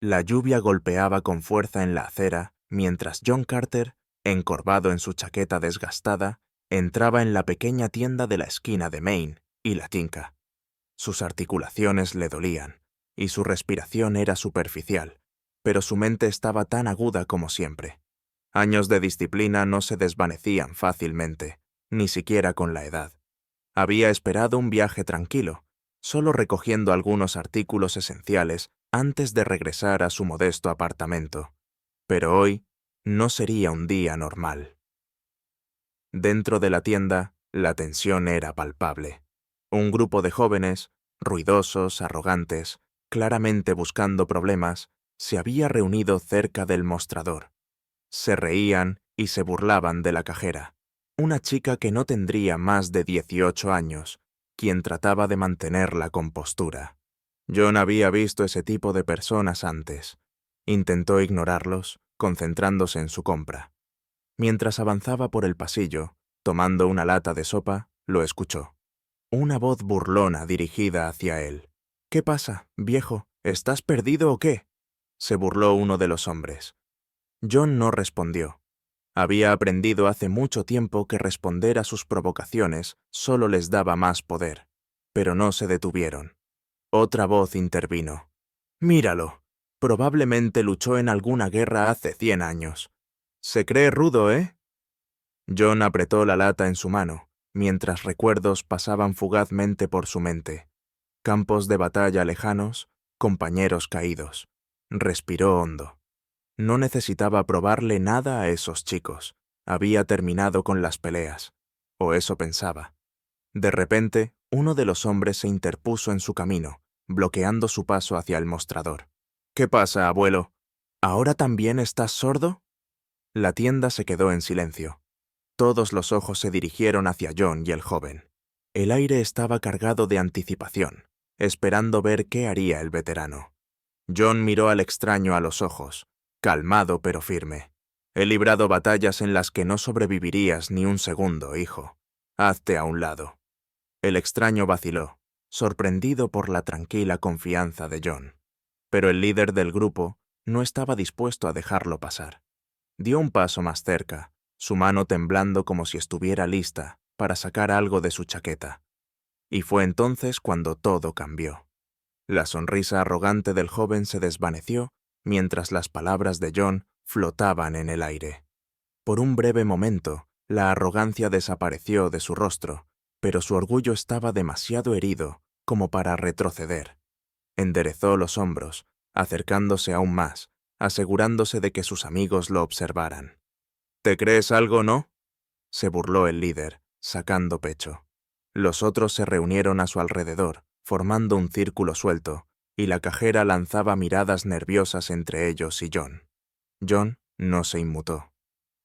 La lluvia golpeaba con fuerza en la acera mientras John Carter, encorvado en su chaqueta desgastada, entraba en la pequeña tienda de la esquina de Main y la Tinca. Sus articulaciones le dolían y su respiración era superficial, pero su mente estaba tan aguda como siempre. Años de disciplina no se desvanecían fácilmente, ni siquiera con la edad. Había esperado un viaje tranquilo, solo recogiendo algunos artículos esenciales antes de regresar a su modesto apartamento. Pero hoy no sería un día normal. Dentro de la tienda, la tensión era palpable. Un grupo de jóvenes, ruidosos, arrogantes, claramente buscando problemas, se había reunido cerca del mostrador. Se reían y se burlaban de la cajera, una chica que no tendría más de 18 años, quien trataba de mantener la compostura. John había visto ese tipo de personas antes. Intentó ignorarlos, concentrándose en su compra. Mientras avanzaba por el pasillo, tomando una lata de sopa, lo escuchó. Una voz burlona dirigida hacia él. «¿Qué pasa, viejo? ¿Estás perdido o qué?», se burló uno de los hombres. John no respondió. Había aprendido hace mucho tiempo que responder a sus provocaciones solo les daba más poder, pero no se detuvieron. Otra voz intervino. «Míralo. Probablemente luchó en alguna guerra hace 100 años. Se cree rudo, ¿eh?». John apretó la lata en su mano, mientras recuerdos pasaban fugazmente por su mente. Campos de batalla lejanos, compañeros caídos. Respiró hondo. No necesitaba probarle nada a esos chicos. Había terminado con las peleas. O eso pensaba. De repente, uno de los hombres se interpuso en su camino, bloqueando su paso hacia el mostrador. «¿Qué pasa, abuelo? ¿Ahora también estás sordo?». La tienda se quedó en silencio. Todos los ojos se dirigieron hacia John y el joven. El aire estaba cargado de anticipación, esperando ver qué haría el veterano. John miró al extraño a los ojos, calmado pero firme. «He librado batallas en las que no sobrevivirías ni un segundo, hijo. Hazte a un lado». El extraño vaciló, sorprendido por la tranquila confianza de John. Pero el líder del grupo no estaba dispuesto a dejarlo pasar. Dio un paso más cerca, su mano temblando como si estuviera lista para sacar algo de su chaqueta. Y fue entonces cuando todo cambió. La sonrisa arrogante del joven se desvaneció mientras las palabras de John flotaban en el aire. Por un breve momento, la arrogancia desapareció de su rostro, pero su orgullo estaba demasiado herido como para retroceder. Enderezó los hombros, acercándose aún más, asegurándose de que sus amigos lo observaran. «¿Te crees algo, no?», se burló el líder, sacando pecho. Los otros se reunieron a su alrededor, formando un círculo suelto, y la cajera lanzaba miradas nerviosas entre ellos y John. John no se inmutó.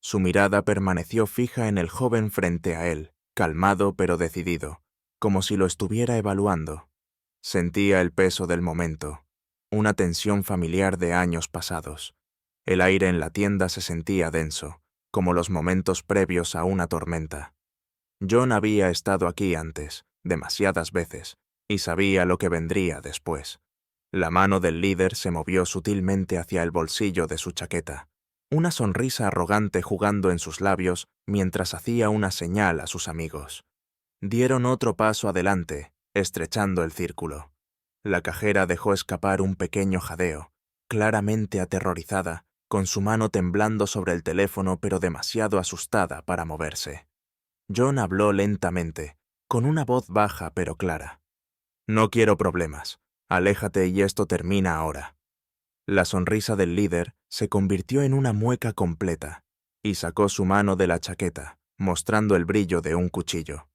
Su mirada permaneció fija en el joven frente a él, calmado pero decidido, como si lo estuviera evaluando. Sentía el peso del momento, una tensión familiar de años pasados. El aire en la tienda se sentía denso, como los momentos previos a una tormenta. John había estado aquí antes, demasiadas veces, y sabía lo que vendría después. La mano del líder se movió sutilmente hacia el bolsillo de su chaqueta, una sonrisa arrogante jugando en sus labios mientras hacía una señal a sus amigos. Dieron otro paso adelante, estrechando el círculo. La cajera dejó escapar un pequeño jadeo, claramente aterrorizada, con su mano temblando sobre el teléfono pero demasiado asustada para moverse. John habló lentamente, con una voz baja pero clara. «No quiero problemas. Aléjate y esto termina ahora». La sonrisa del líder se convirtió en una mueca completa, y sacó su mano de la chaqueta, mostrando el brillo de un cuchillo.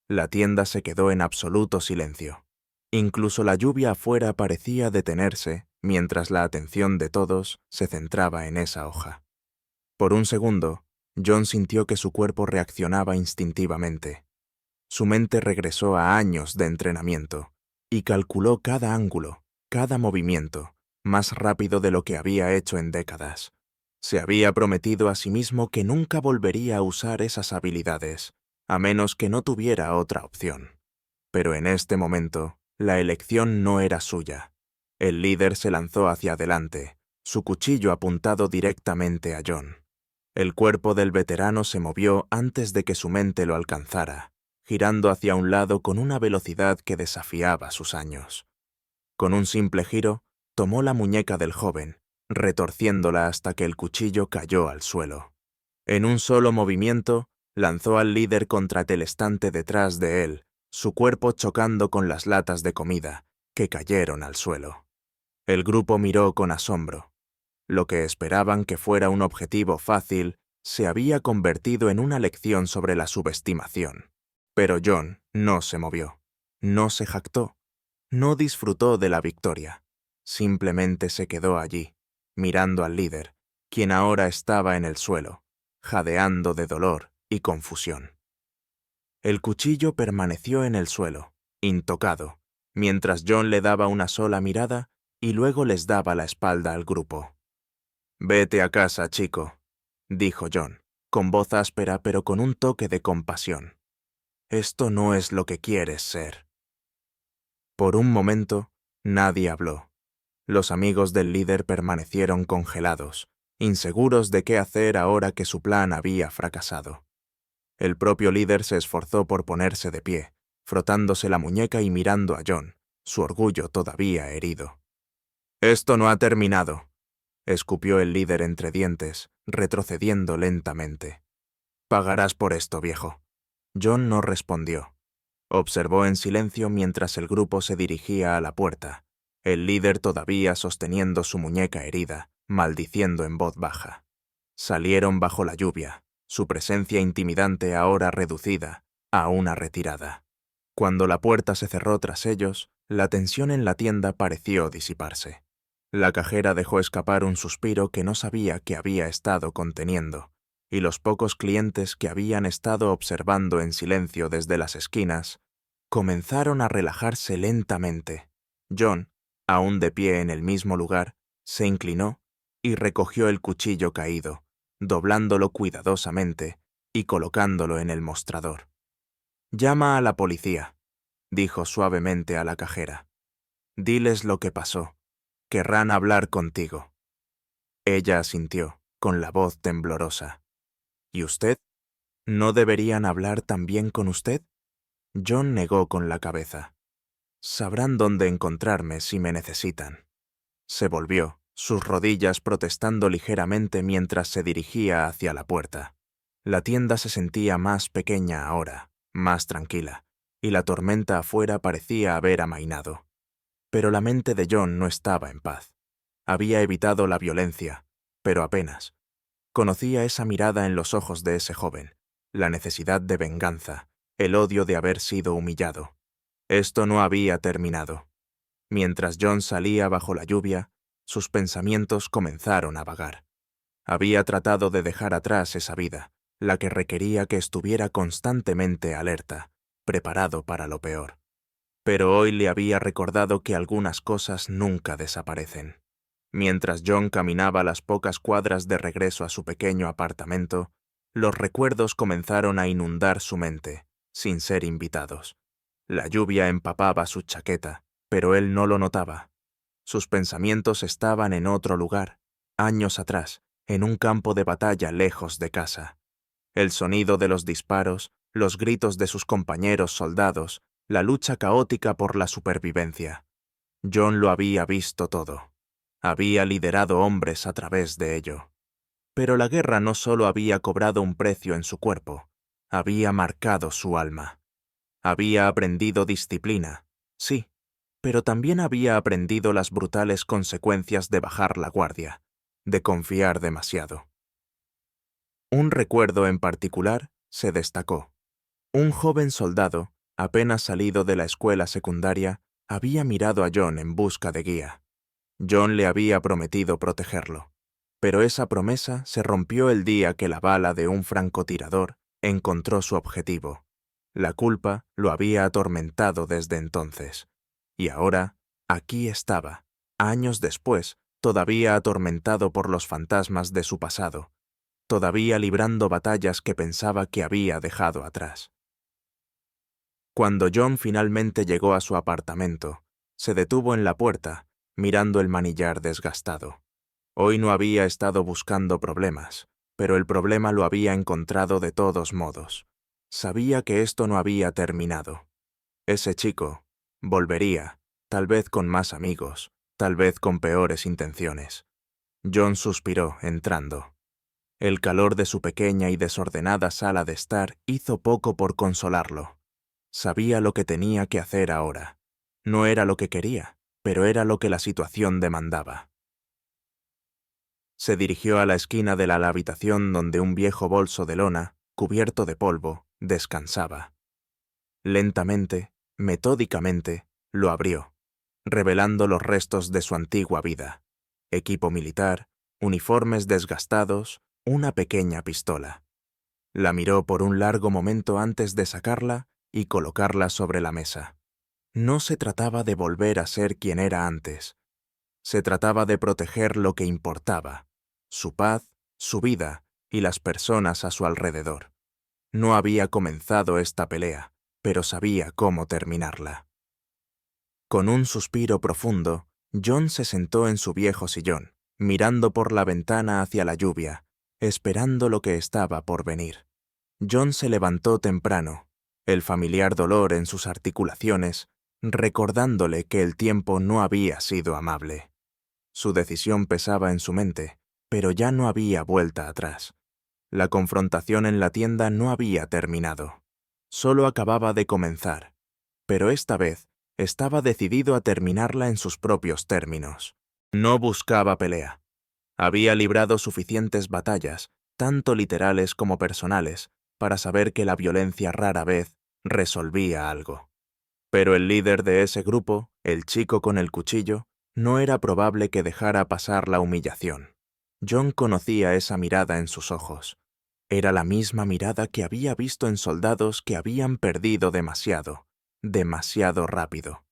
La tienda se quedó en absoluto silencio. Incluso la lluvia afuera parecía detenerse, mientras la atención de todos se centraba en esa hoja. Por un segundo, John sintió que su cuerpo reaccionaba instintivamente. Su mente regresó a años de entrenamiento y calculó cada ángulo, cada movimiento, más rápido de lo que había hecho en décadas. Se había prometido a sí mismo que nunca volvería a usar esas habilidades, a menos que no tuviera otra opción. Pero en este momento, la elección no era suya. El líder se lanzó hacia adelante, su cuchillo apuntado directamente a John. El cuerpo del veterano se movió antes de que su mente lo alcanzara, girando hacia un lado con una velocidad que desafiaba sus años. Con un simple giro, tomó la muñeca del joven, retorciéndola hasta que el cuchillo cayó al suelo. En un solo movimiento, lanzó al líder contra el estante detrás de él, su cuerpo chocando con las latas de comida, que cayeron al suelo. El grupo miró con asombro. Lo que esperaban que fuera un objetivo fácil se había convertido en una lección sobre la subestimación. Pero John no se movió, no se jactó, no disfrutó de la victoria. Simplemente se quedó allí, mirando al líder, quien ahora estaba en el suelo, jadeando de dolor y confusión. El cuchillo permaneció en el suelo, intocado, mientras John le daba una sola mirada y luego les daba la espalda al grupo. «Vete a casa, chico», dijo John, con voz áspera pero con un toque de compasión. «Esto no es lo que quieres ser». Por un momento, nadie habló. Los amigos del líder permanecieron congelados, inseguros de qué hacer ahora que su plan había fracasado. El propio líder se esforzó por ponerse de pie, frotándose la muñeca y mirando a John, su orgullo todavía herido. «Esto no ha terminado», escupió el líder entre dientes, retrocediendo lentamente. «Pagarás por esto, viejo». John no respondió. Observó en silencio mientras el grupo se dirigía a la puerta, el líder todavía sosteniendo su muñeca herida, maldiciendo en voz baja. Salieron bajo la lluvia, su presencia intimidante ahora reducida a una retirada. Cuando la puerta se cerró tras ellos, la tensión en la tienda pareció disiparse. La cajera dejó escapar un suspiro que no sabía que había estado conteniendo, y los pocos clientes que habían estado observando en silencio desde las esquinas comenzaron a relajarse lentamente. John, aún de pie en el mismo lugar, se inclinó y recogió el cuchillo caído, doblándolo cuidadosamente y colocándolo en el mostrador. «Llama a la policía», dijo suavemente a la cajera. «Diles lo que pasó. Querrán hablar contigo». Ella asintió, con la voz temblorosa. «¿Y usted? ¿No deberían hablar también con usted?» John negó con la cabeza. «Sabrán dónde encontrarme si me necesitan». Se volvió, sus rodillas protestando ligeramente mientras se dirigía hacia la puerta. La tienda se sentía más pequeña ahora, más tranquila, y la tormenta afuera parecía haber amainado. Pero la mente de John no estaba en paz. Había evitado la violencia, pero apenas. Conocía esa mirada en los ojos de ese joven, la necesidad de venganza, el odio de haber sido humillado. Esto no había terminado. Mientras John salía bajo la lluvia, sus pensamientos comenzaron a vagar. Había tratado de dejar atrás esa vida, la que requería que estuviera constantemente alerta, preparado para lo peor. Pero hoy le había recordado que algunas cosas nunca desaparecen. Mientras John caminaba las pocas cuadras de regreso a su pequeño apartamento, los recuerdos comenzaron a inundar su mente, sin ser invitados. La lluvia empapaba su chaqueta, pero él no lo notaba. Sus pensamientos estaban en otro lugar, años atrás, en un campo de batalla lejos de casa. El sonido de los disparos, los gritos de sus compañeros soldados, la lucha caótica por la supervivencia. John lo había visto todo. Había liderado hombres a través de ello. Pero la guerra no solo había cobrado un precio en su cuerpo, había marcado su alma. Había aprendido disciplina, sí, pero también había aprendido las brutales consecuencias de bajar la guardia, de confiar demasiado. Un recuerdo en particular se destacó. Un joven soldado, apenas salido de la escuela secundaria, había mirado a John en busca de guía. John le había prometido protegerlo, pero esa promesa se rompió el día que la bala de un francotirador encontró su objetivo. La culpa lo había atormentado desde entonces. Y ahora, aquí estaba, años después, todavía atormentado por los fantasmas de su pasado, todavía librando batallas que pensaba que había dejado atrás. Cuando John finalmente llegó a su apartamento, se detuvo en la puerta mirando el manillar desgastado. Hoy no había estado buscando problemas, pero el problema lo había encontrado de todos modos. Sabía que esto no había terminado. Ese chico volvería, tal vez con más amigos, tal vez con peores intenciones. John suspiró, entrando. El calor de su pequeña y desordenada sala de estar hizo poco por consolarlo. Sabía lo que tenía que hacer ahora. No era lo que quería, pero era lo que la situación demandaba. Se dirigió a la esquina de la habitación donde un viejo bolso de lona, cubierto de polvo, descansaba. Lentamente, metódicamente, lo abrió, revelando los restos de su antigua vida: equipo militar, uniformes desgastados, una pequeña pistola. La miró por un largo momento antes de sacarla y colocarla sobre la mesa. No se trataba de volver a ser quien era antes. Se trataba de proteger lo que importaba: su paz, su vida y las personas a su alrededor. No había comenzado esta pelea, pero sabía cómo terminarla. Con un suspiro profundo, John se sentó en su viejo sillón, mirando por la ventana hacia la lluvia, esperando lo que estaba por venir. John se levantó temprano, el familiar dolor en sus articulaciones, recordándole que el tiempo no había sido amable. Su decisión pesaba en su mente, pero ya no había vuelta atrás. La confrontación en la tienda no había terminado. Solo acababa de comenzar, pero esta vez estaba decidido a terminarla en sus propios términos. No buscaba pelea. Había librado suficientes batallas, tanto literales como personales, para saber que la violencia rara vez resolvía algo. Pero el líder de ese grupo, el chico con el cuchillo, no era probable que dejara pasar la humillación. John conocía esa mirada en sus ojos. Era la misma mirada que había visto en soldados que habían perdido demasiado, demasiado rápido.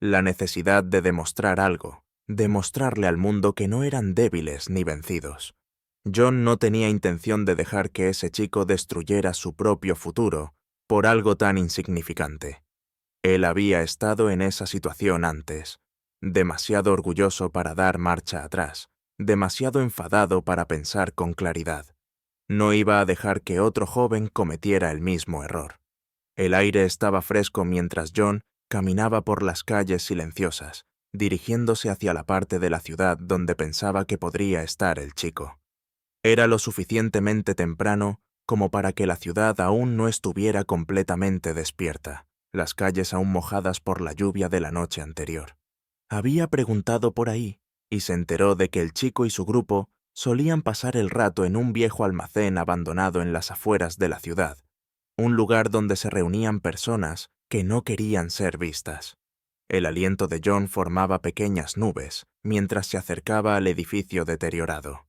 La necesidad de demostrar algo, demostrarle al mundo que no eran débiles ni vencidos. John no tenía intención de dejar que ese chico destruyera su propio futuro por algo tan insignificante. Él había estado en esa situación antes, demasiado orgulloso para dar marcha atrás, demasiado enfadado para pensar con claridad. No iba a dejar que otro joven cometiera el mismo error. El aire estaba fresco mientras John caminaba por las calles silenciosas, dirigiéndose hacia la parte de la ciudad donde pensaba que podría estar el chico. Era lo suficientemente temprano como para que la ciudad aún no estuviera completamente despierta, las calles aún mojadas por la lluvia de la noche anterior. Había preguntado por ahí y se enteró de que el chico y su grupo solían pasar el rato en un viejo almacén abandonado en las afueras de la ciudad, un lugar donde se reunían personas que no querían ser vistas. El aliento de John formaba pequeñas nubes mientras se acercaba al edificio deteriorado.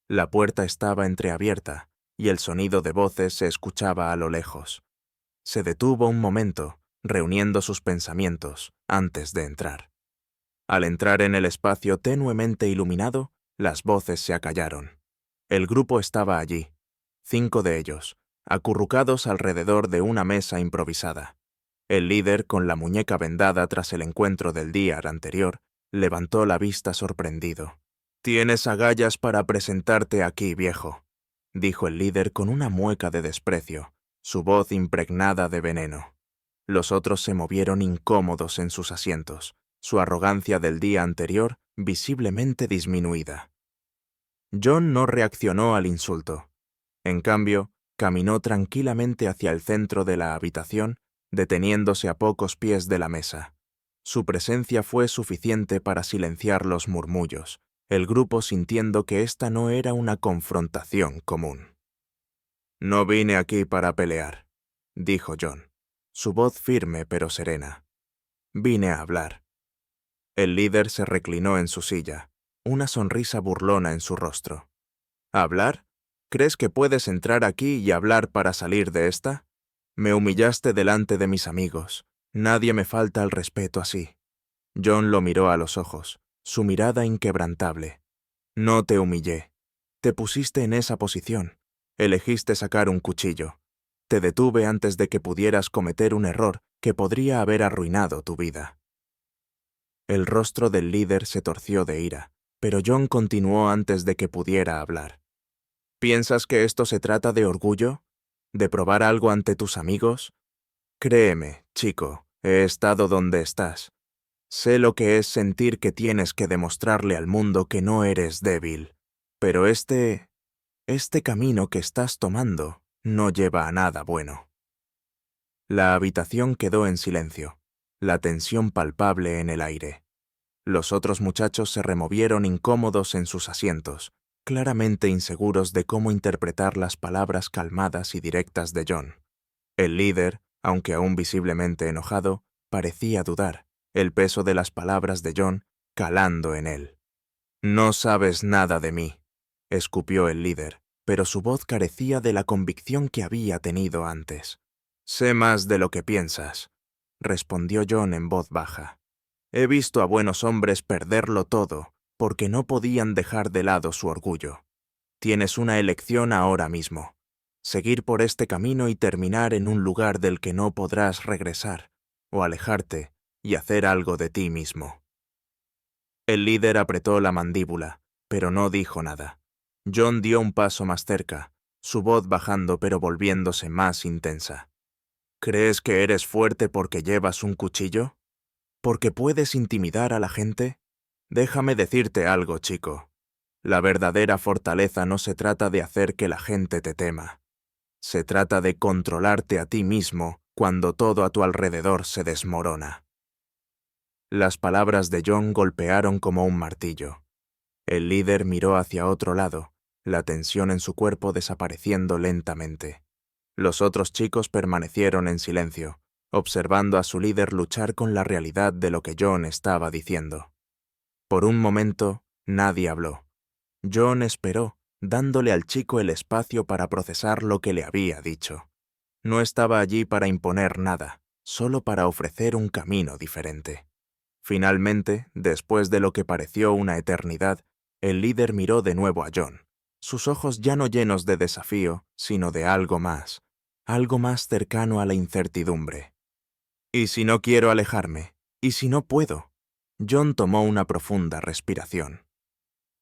La puerta estaba entreabierta y el sonido de voces se escuchaba a lo lejos. Se detuvo un momento, reuniendo sus pensamientos, antes de entrar. Al entrar en el espacio tenuemente iluminado, las voces se acallaron. El grupo estaba allí, 5 de ellos, acurrucados alrededor de una mesa improvisada. El líder, con la muñeca vendada tras el encuentro del día anterior, levantó la vista sorprendido. «Tienes agallas para presentarte aquí, viejo», dijo el líder con una mueca de desprecio, su voz impregnada de veneno. Los otros se movieron incómodos en sus asientos, su arrogancia del día anterior visiblemente disminuida. John no reaccionó al insulto. En cambio, caminó tranquilamente hacia el centro de la habitación, deteniéndose a pocos pies de la mesa. Su presencia fue suficiente para silenciar los murmullos, el grupo sintiendo que esta no era una confrontación común. «No vine aquí para pelear», dijo John, su voz firme pero serena. «Vine a hablar». El líder se reclinó en su silla, una sonrisa burlona en su rostro. «¿Hablar? ¿Crees que puedes entrar aquí y hablar para salir de esta? Me humillaste delante de mis amigos. Nadie me falta el respeto así». John lo miró a los ojos, su mirada inquebrantable. «No te humillé. Te pusiste en esa posición. Elegiste sacar un cuchillo. Te detuve antes de que pudieras cometer un error que podría haber arruinado tu vida». El rostro del líder se torció de ira, pero John continuó antes de que pudiera hablar. ¿Piensas que esto se trata de orgullo? ¿De probar algo ante tus amigos? Créeme, chico, he estado donde estás. Sé lo que es sentir que tienes que demostrarle al mundo que no eres débil. Pero este camino que estás tomando no lleva a nada bueno. La habitación quedó en silencio, la tensión palpable en el aire. Los otros muchachos se removieron incómodos en sus asientos, claramente inseguros de cómo interpretar las palabras calmadas y directas de John. El líder, aunque aún visiblemente enojado, parecía dudar, el peso de las palabras de John calando en él. «No sabes nada de mí», escupió el líder, pero su voz carecía de la convicción que había tenido antes. «Sé más de lo que piensas», respondió John en voz baja. «He visto a buenos hombres perderlo todo porque no podían dejar de lado su orgullo. Tienes una elección ahora mismo. Seguir por este camino y terminar en un lugar del que no podrás regresar, o alejarte y hacer algo de ti mismo». El líder apretó la mandíbula, pero no dijo nada. John dio un paso más cerca, su voz bajando pero volviéndose más intensa. «¿Crees que eres fuerte porque llevas un cuchillo? ¿Porque puedes intimidar a la gente? Déjame decirte algo, chico. La verdadera fortaleza no se trata de hacer que la gente te tema. Se trata de controlarte a ti mismo cuando todo a tu alrededor se desmorona». Las palabras de John golpearon como un martillo. El líder miró hacia otro lado, la tensión en su cuerpo desapareciendo lentamente. Los otros chicos permanecieron en silencio, observando a su líder luchar con la realidad de lo que John estaba diciendo. Por un momento, nadie habló. John esperó, dándole al chico el espacio para procesar lo que le había dicho. No estaba allí para imponer nada, solo para ofrecer un camino diferente. Finalmente, después de lo que pareció una eternidad, el líder miró de nuevo a John, sus ojos ya no llenos de desafío, sino de algo más cercano a la incertidumbre. «¿Y si no quiero alejarme? ¿Y si no puedo?» John tomó una profunda respiración.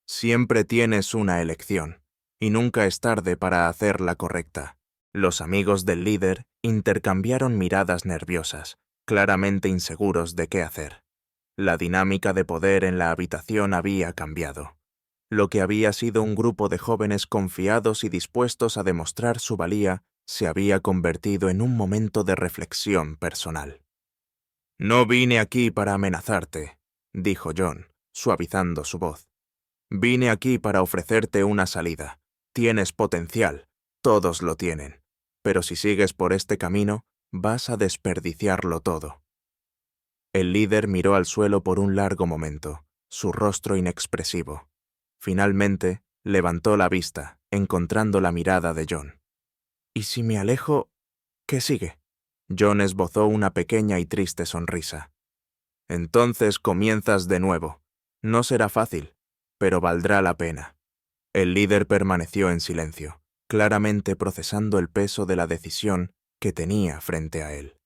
«Siempre tienes una elección, y nunca es tarde para hacer la correcta». Los amigos del líder intercambiaron miradas nerviosas, claramente inseguros de qué hacer. La dinámica de poder en la habitación había cambiado. Lo que había sido un grupo de jóvenes confiados y dispuestos a demostrar su valía se había convertido en un momento de reflexión personal. «No vine aquí para amenazarte», dijo John, suavizando su voz. «Vine aquí para ofrecerte una salida. Tienes potencial, todos lo tienen. Pero si sigues por este camino, vas a desperdiciarlo todo». El líder miró al suelo por un largo momento, su rostro inexpresivo. Finalmente, levantó la vista, encontrando la mirada de John. «¿Y si me alejo? ¿Qué sigue?» John esbozó una pequeña y triste sonrisa. «Entonces comienzas de nuevo. No será fácil, pero valdrá la pena». El líder permaneció en silencio, claramente procesando el peso de la decisión que tenía frente a él.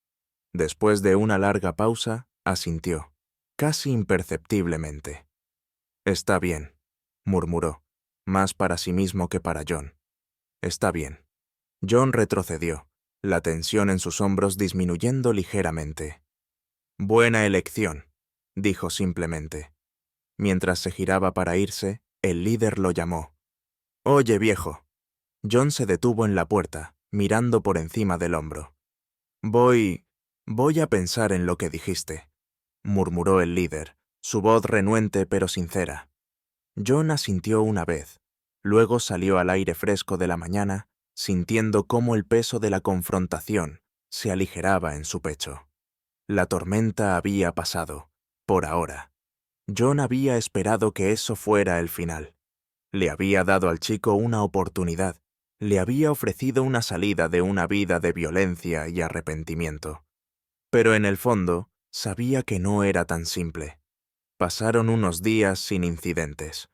Después de una larga pausa, asintió, casi imperceptiblemente. «Está bien», murmuró, más para sí mismo que para John. «Está bien». John retrocedió, la tensión en sus hombros disminuyendo ligeramente. «Buena elección», dijo simplemente. Mientras se giraba para irse, el líder lo llamó. «Oye, viejo». John se detuvo en la puerta, mirando por encima del hombro. Voy a pensar en lo que dijiste», murmuró el líder, su voz renuente pero sincera. John asintió una vez, luego salió al aire fresco de la mañana, sintiendo cómo el peso de la confrontación se aligeraba en su pecho. La tormenta había pasado, por ahora. John había esperado que eso fuera el final. Le había dado al chico una oportunidad, le había ofrecido una salida de una vida de violencia y arrepentimiento. Pero en el fondo, sabía que no era tan simple. Pasaron unos días sin incidentes.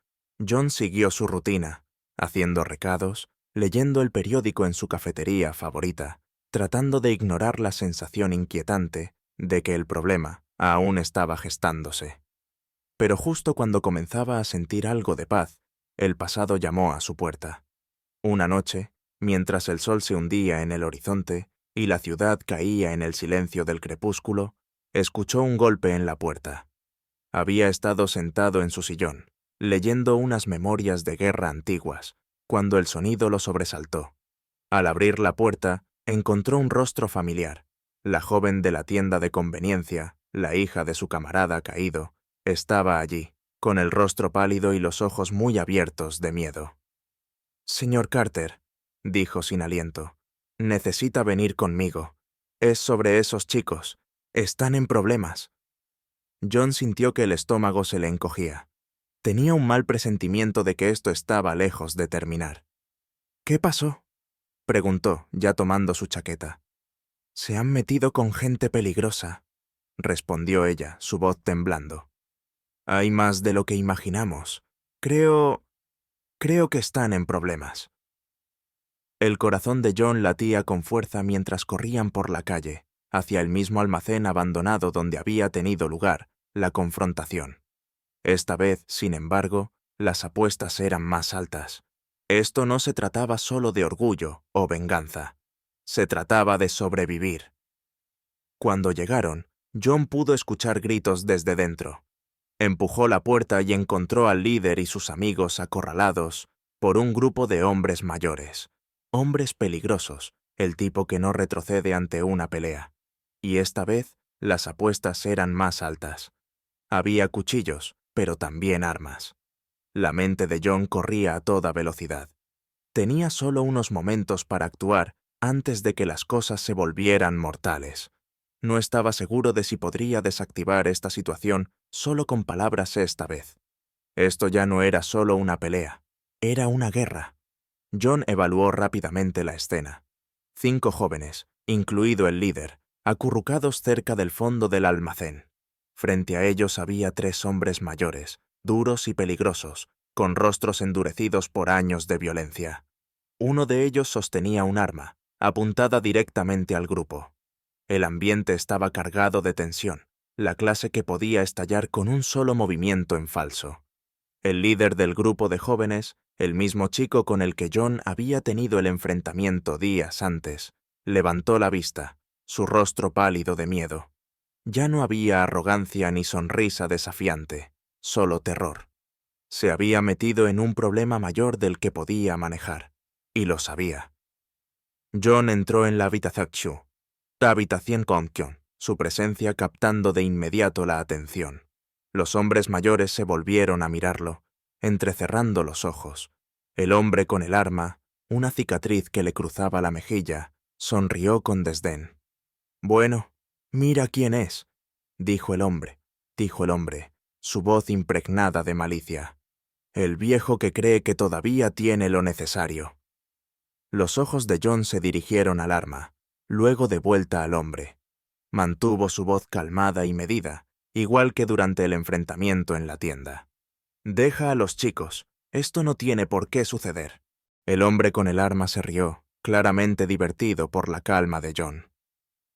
John siguió su rutina, haciendo recados, leyendo el periódico en su cafetería favorita, tratando de ignorar la sensación inquietante de que el problema aún estaba gestándose. Pero justo cuando comenzaba a sentir algo de paz, el pasado llamó a su puerta. Una noche, mientras el sol se hundía en el horizonte y la ciudad caía en el silencio del crepúsculo, escuchó un golpe en la puerta. Había estado sentado en su sillón, leyendo unas memorias de guerra antiguas, cuando el sonido lo sobresaltó. Al abrir la puerta, encontró un rostro familiar. La joven de la tienda de conveniencia, la hija de su camarada caído, estaba allí, con el rostro pálido y los ojos muy abiertos de miedo. «Señor Carter», dijo sin aliento, «necesita venir conmigo. Es sobre esos chicos. Están en problemas». John sintió que el estómago se le encogía. Tenía un mal presentimiento de que esto estaba lejos de terminar. «¿Qué pasó?», preguntó, ya tomando su chaqueta. «Se han metido con gente peligrosa», respondió ella, su voz temblando. «Hay más de lo que imaginamos. Creo que están en problemas». El corazón de John latía con fuerza mientras corrían por la calle, hacia el mismo almacén abandonado donde había tenido lugar la confrontación. Esta vez, sin embargo, las apuestas eran más altas. Esto no se trataba solo de orgullo o venganza. Se trataba de sobrevivir. Cuando llegaron, John pudo escuchar gritos desde dentro. Empujó la puerta y encontró al líder y sus amigos acorralados por un grupo de hombres mayores. Hombres peligrosos, el tipo que no retrocede ante una pelea. Y esta vez, las apuestas eran más altas. Había cuchillos, pero también armas. La mente de John corría a toda velocidad. Tenía solo unos momentos para actuar antes de que las cosas se volvieran mortales. No estaba seguro de si podría desactivar esta situación solo con palabras esta vez. Esto ya no era solo una pelea, era una guerra. John evaluó rápidamente la escena. 5 jóvenes, incluido el líder, acurrucados cerca del fondo del almacén. Frente a ellos había 3 hombres mayores, duros y peligrosos, con rostros endurecidos por años de violencia. Uno de ellos sostenía un arma, apuntada directamente al grupo. El ambiente estaba cargado de tensión, la clase que podía estallar con un solo movimiento en falso. El líder del grupo de jóvenes, el mismo chico con el que John había tenido el enfrentamiento días antes, levantó la vista, su rostro pálido de miedo. Ya no había arrogancia ni sonrisa desafiante, solo terror. Se había metido en un problema mayor del que podía manejar, y lo sabía. John entró en la habitación Konkion, su presencia captando de inmediato la atención. Los hombres mayores se volvieron a mirarlo, entrecerrando los ojos. El hombre con el arma, una cicatriz que le cruzaba la mejilla, sonrió con desdén. «Bueno, mira quién es», dijo el hombre, su voz impregnada de malicia. «El viejo que cree que todavía tiene lo necesario». Los ojos de John se dirigieron al arma, luego de vuelta al hombre. Mantuvo su voz calmada y medida, igual que durante el enfrentamiento en la tienda. «Deja a los chicos, esto no tiene por qué suceder». El hombre con el arma se rió, claramente divertido por la calma de John.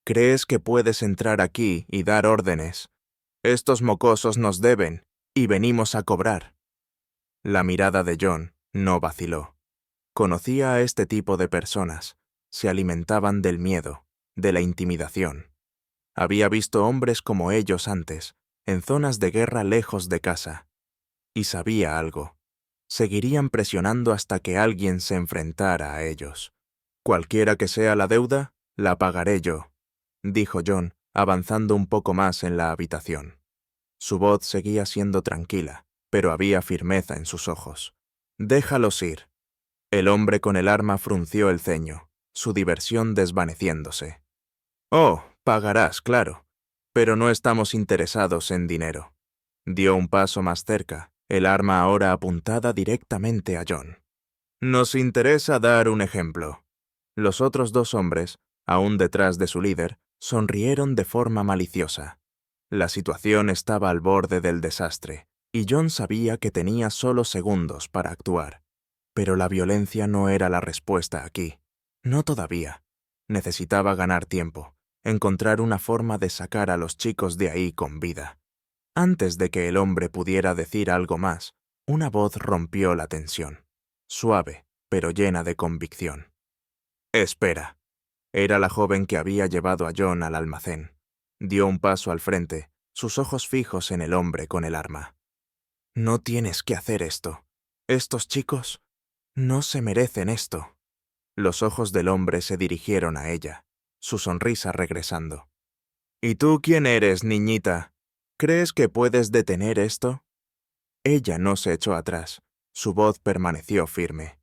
«¿Crees que puedes entrar aquí y dar órdenes? Estos mocosos nos deben, y venimos a cobrar». La mirada de John no vaciló. Conocía a este tipo de personas. Se alimentaban del miedo, de la intimidación. Había visto hombres como ellos antes, en zonas de guerra lejos de casa. Y sabía algo. Seguirían presionando hasta que alguien se enfrentara a ellos. «Cualquiera que sea la deuda, la pagaré yo», dijo John, avanzando un poco más en la habitación. Su voz seguía siendo tranquila, pero había firmeza en sus ojos. «Déjalos ir». El hombre con el arma frunció el ceño, su diversión desvaneciéndose. «Oh, pagarás, claro, pero no estamos interesados en dinero». Dio un paso más cerca, el arma ahora apuntada directamente a John. «Nos interesa dar un ejemplo». Los otros 2 hombres, aún detrás de su líder, sonrieron de forma maliciosa. La situación estaba al borde del desastre, y John sabía que tenía solo segundos para actuar. Pero la violencia no era la respuesta aquí. No todavía. Necesitaba ganar tiempo, encontrar una forma de sacar a los chicos de ahí con vida. Antes de que el hombre pudiera decir algo más, una voz rompió la tensión, suave, pero llena de convicción. «Espera». Era la joven que había llevado a John al almacén. Dio un paso al frente, sus ojos fijos en el hombre con el arma. «No tienes que hacer esto. Estos chicos no se merecen esto». Los ojos del hombre se dirigieron a ella, su sonrisa regresando. «¿Y tú quién eres, niñita? ¿Crees que puedes detener esto?» Ella no se echó atrás, su voz permaneció firme.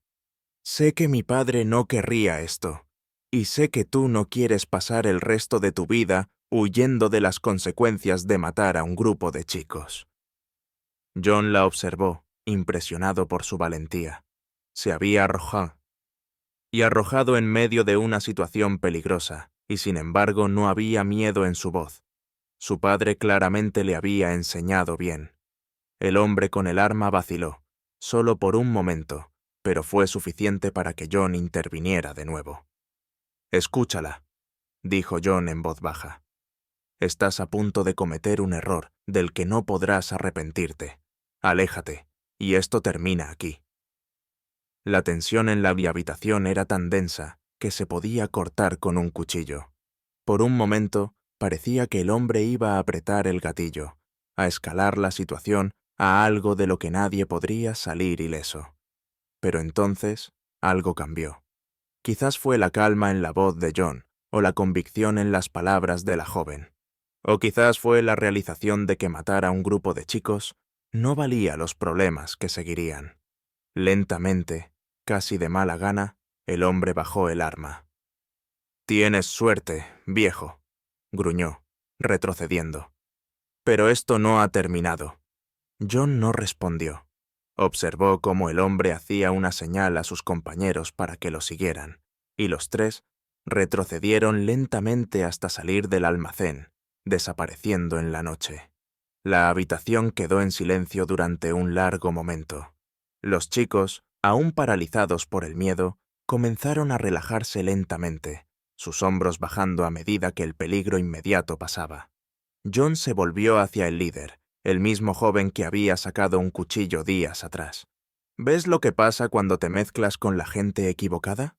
«Sé que mi padre no querría esto, y sé que tú no quieres pasar el resto de tu vida huyendo de las consecuencias de matar a un grupo de chicos». John la observó, impresionado por su valentía. Se había arrojado en medio de una situación peligrosa, y sin embargo no había miedo en su voz. Su padre claramente le había enseñado bien. El hombre con el arma vaciló, solo por un momento, pero fue suficiente para que John interviniera de nuevo. «Escúchala», dijo John en voz baja. «Estás a punto de cometer un error del que no podrás arrepentirte. Aléjate, y esto termina aquí». La tensión en la habitación era tan densa que se podía cortar con un cuchillo. Por un momento, parecía que el hombre iba a apretar el gatillo, a escalar la situación a algo de lo que nadie podría salir ileso. Pero entonces, algo cambió. Quizás fue la calma en la voz de John, o la convicción en las palabras de la joven. O quizás fue la realización de que matar a un grupo de chicos no valía los problemas que seguirían. Lentamente, casi de mala gana, el hombre bajó el arma. «Tienes suerte, viejo», gruñó, retrocediendo. «Pero esto no ha terminado». John no respondió. Observó cómo el hombre hacía una señal a sus compañeros para que lo siguieran, y los tres retrocedieron lentamente hasta salir del almacén, desapareciendo en la noche. La habitación quedó en silencio durante un largo momento. Los chicos, aún paralizados por el miedo, comenzaron a relajarse lentamente, sus hombros bajando a medida que el peligro inmediato pasaba. John se volvió hacia el líder, el mismo joven que había sacado un cuchillo días atrás. «¿Ves lo que pasa cuando te mezclas con la gente equivocada?»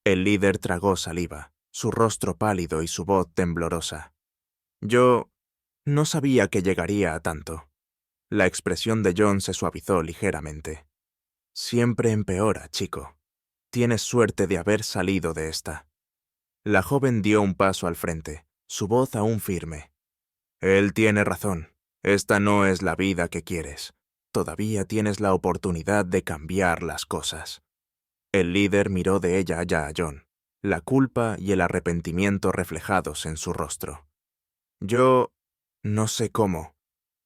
El líder tragó saliva, su rostro pálido y su voz temblorosa. «Yo no sabía que llegaría a tanto». La expresión de John se suavizó ligeramente. «Siempre empeora, chico. Tienes suerte de haber salido de esta». La joven dio un paso al frente, su voz aún firme. «Él tiene razón. Esta no es la vida que quieres. Todavía tienes la oportunidad de cambiar las cosas». El líder miró de ella ya a John, la culpa y el arrepentimiento reflejados en su rostro. «Yo no sé cómo».